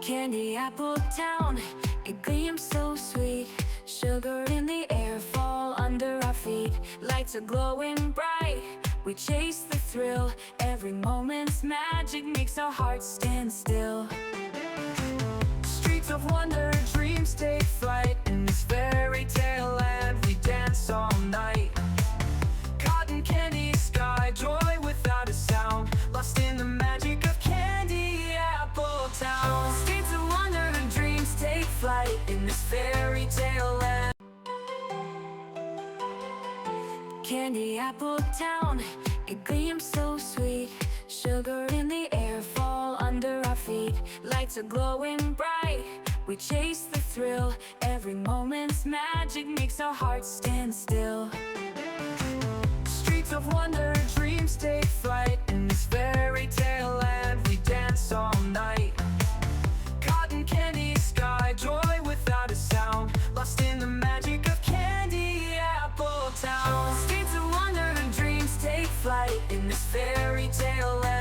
Candy apple town, it gleams so sweet. Sugar in the air, fall under our feet. Lights are glowing bright, we chase the thrill. Every moment's magic makes our hearts stand still. Streets of wonder, dreams take flight. In this fairy tale land, we dance all night. Cotton candy sky, joy without a sound. Lost in the magic of Candy Apple Town. Streets of wonder and dreams take flight. In this fairy tale land, Candy Apple Town, it gleams so sweet. Sugar in the air, fall under our feet. Lights are glowing bright, we chase the thrill. Every moment's magic makes our hearts stand still. Streets of wonder, dreams take flight. In this fairy tale land, we dance all night. Cotton candy sky, joy without a sound. Lost in the magic of Candy Apple Town. Streets of wonder and dreams take flight. In this fairy tale land,